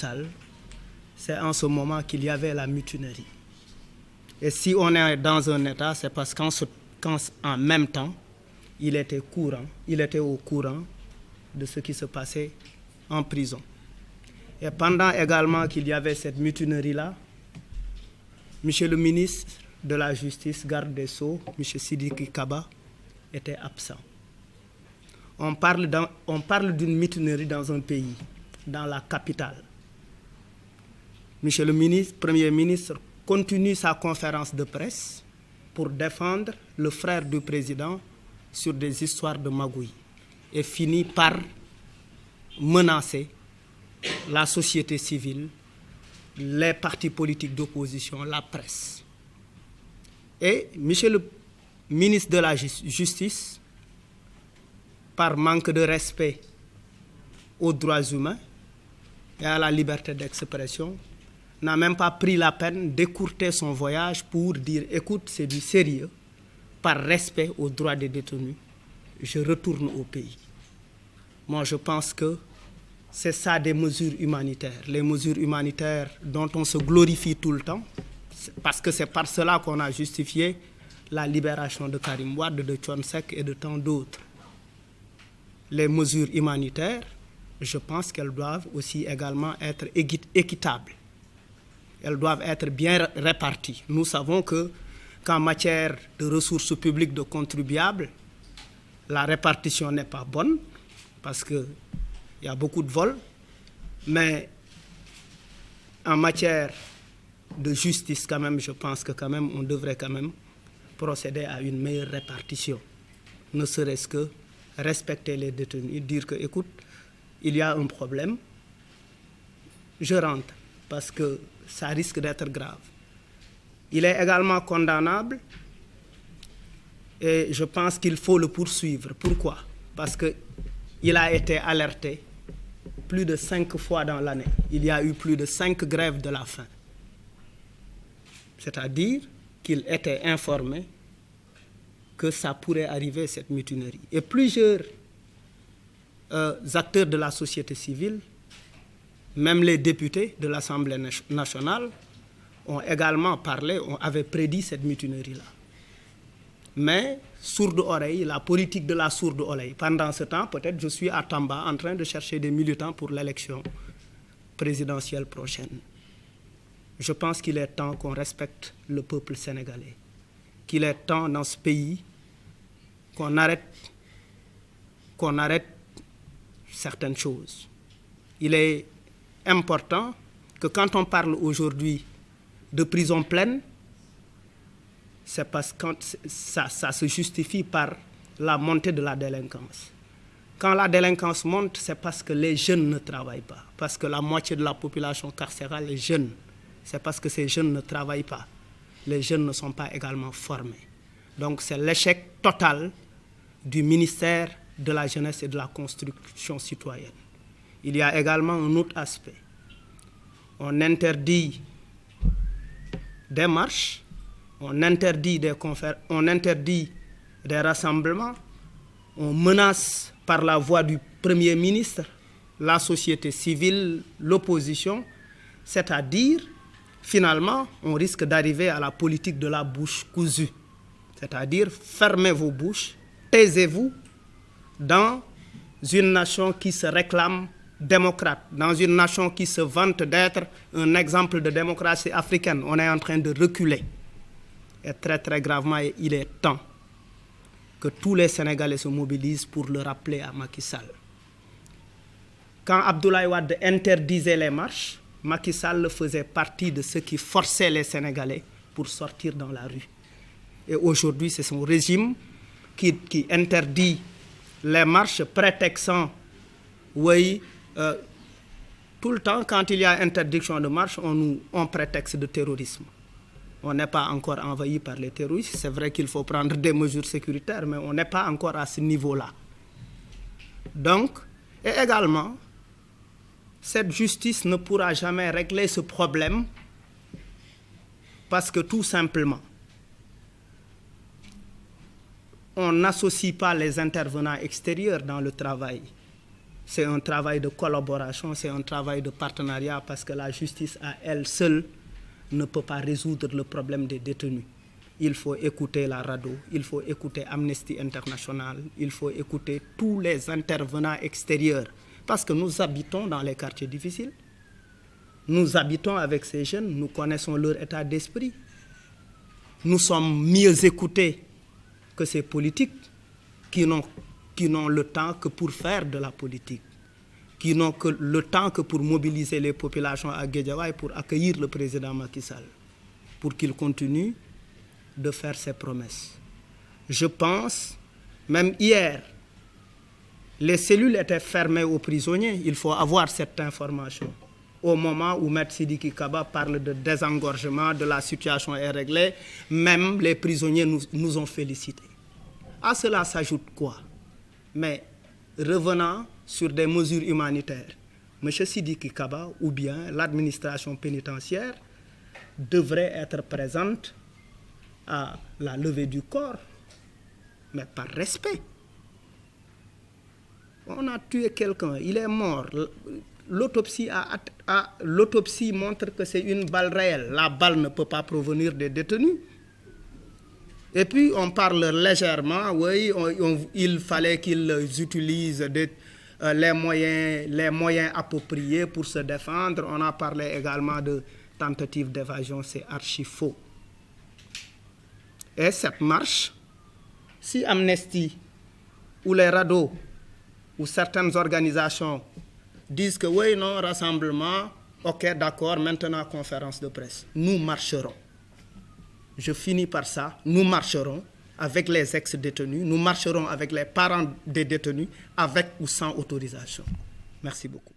Sall, c'est en ce moment qu'il y avait la mutinerie. Et si on est dans un état, c'est parce qu'en même temps, il était au courant de ce qui se passait en prison. Et pendant également qu'il y avait cette mutinerie-là, M. le ministre de la Justice, garde des Sceaux, M. Sidiki Kaba, était absent. On parle d'une mutinerie dans un pays, dans la capitale. M. le ministre, Premier ministre, continue sa conférence de presse pour défendre le frère du président sur des histoires de magouilles et finit par menacer la société civile, les partis politiques d'opposition, la presse. Et M. le ministre de la Justice, par manque de respect aux droits humains et à la liberté d'expression, n'a même pas pris la peine d'écourter son voyage pour dire « Écoute, c'est du sérieux, par respect aux droits des détenus, je retourne au pays. » Moi, je pense que c'est ça des mesures humanitaires. Les mesures humanitaires dont on se glorifie tout le temps, parce que c'est par cela qu'on a justifié la libération de Karim Wade, de Thione Seck et de tant d'autres. Les mesures humanitaires, je pense qu'elles doivent aussi également être équitables. Elles doivent être bien réparties. Nous savons qu'en matière de ressources publiques de contribuables, la répartition n'est pas bonne parce qu'il y a beaucoup de vols, mais en matière de justice, quand même, je pense que on devrait quand même procéder à une meilleure répartition. Ne serait-ce que respecter les détenus, dire que, écoute, il y a un problème, je rentre, parce que ça risque d'être grave. Il est également condamnable et je pense qu'il faut le poursuivre. Pourquoi? Parce qu'il a été alerté plus de 5 fois dans l'année. Il y a eu plus de 5 grèves de la faim. C'est-à-dire qu'il était informé que ça pourrait arriver, cette mutinerie. Et plusieurs acteurs de la société civile, même les députés de l'Assemblée nationale, ont également parlé, avaient prédit cette mutinerie-là. Mais, sourde oreille, la politique de la sourde oreille. Pendant ce temps, peut-être je suis à Tamba en train de chercher des militants pour l'élection présidentielle prochaine. Je pense qu'il est temps qu'on respecte le peuple sénégalais, qu'il est temps dans ce pays qu'on arrête certaines choses. Il est important que quand on parle aujourd'hui de prison pleine, c'est parce que ça se justifie par la montée de la délinquance. Quand la délinquance monte, c'est parce que les jeunes ne travaillent pas, parce que la moitié de la population carcérale est jeune. C'est parce que ces jeunes ne travaillent pas. Les jeunes ne sont pas également formés. Donc c'est l'échec total du ministère de la Jeunesse et de la Construction citoyenne. Il y a également un autre aspect. On interdit des marches, on interdit des conférences, on interdit des rassemblements, on menace par la voix du Premier ministre la société civile, l'opposition, c'est-à-dire, finalement, on risque d'arriver à la politique de la bouche cousue, c'est-à-dire fermez vos bouches, taisez-vous dans une nation qui se réclame démocrate, dans une nation qui se vante d'être un exemple de démocratie africaine. On est en train de reculer. Et très très gravement, il est temps que tous les Sénégalais se mobilisent pour le rappeler à Macky Sall. Quand Abdoulaye Wade interdisait les marches, Macky Sall faisait partie de ceux qui forçaient les Sénégalais pour sortir dans la rue. Et aujourd'hui, c'est son régime qui interdit les marches, prétextant, oui, tout le temps, quand il y a interdiction de marche, on prétexte de terrorisme. On n'est pas encore envahi par les terroristes. C'est vrai qu'il faut prendre des mesures sécuritaires, mais on n'est pas encore à ce niveau-là. Donc, et également, cette justice ne pourra jamais régler ce problème parce que tout simplement, on n'associe pas les intervenants extérieurs dans le travail c'est un travail de collaboration, c'est un travail de partenariat parce que la justice à elle seule ne peut pas résoudre le problème des détenus. Il faut écouter la RADDHO, il faut écouter Amnesty International, il faut écouter tous les intervenants extérieurs parce que nous habitons dans les quartiers difficiles. Nous habitons avec ces jeunes, nous connaissons leur état d'esprit. Nous sommes mieux écoutés que ces politiques qui n'ont le temps que pour faire de la politique, qui n'ont que le temps que pour mobiliser les populations à Guédiawaye pour accueillir le président Macky Sall, pour qu'il continue de faire ses promesses. Je pense, même hier, les cellules étaient fermées aux prisonniers, il faut avoir cette information. Au moment où M. Sidiki Kaba parle de désengorgement, de la situation est réglée, même les prisonniers nous ont félicités. À cela s'ajoute quoi? Mais revenant sur des mesures humanitaires, M. Sidiki Kaba ou bien l'administration pénitentiaire devrait être présente à la levée du corps, mais par respect. On a tué quelqu'un, il est mort. L'autopsie montre que c'est une balle réelle. La balle ne peut pas provenir des détenus. Et puis on parle légèrement, oui, il fallait qu'ils utilisent les moyens appropriés pour se défendre. On a parlé également de tentative d'évasion, c'est archi faux. Et cette marche, si Amnesty ou les RADDHO ou certaines organisations disent que oui, non, rassemblement, ok, d'accord, maintenant conférence de presse. Nous marcherons. Je finis par ça. Nous marcherons avec les ex-détenus, nous marcherons avec les parents des détenus, avec ou sans autorisation. Merci beaucoup.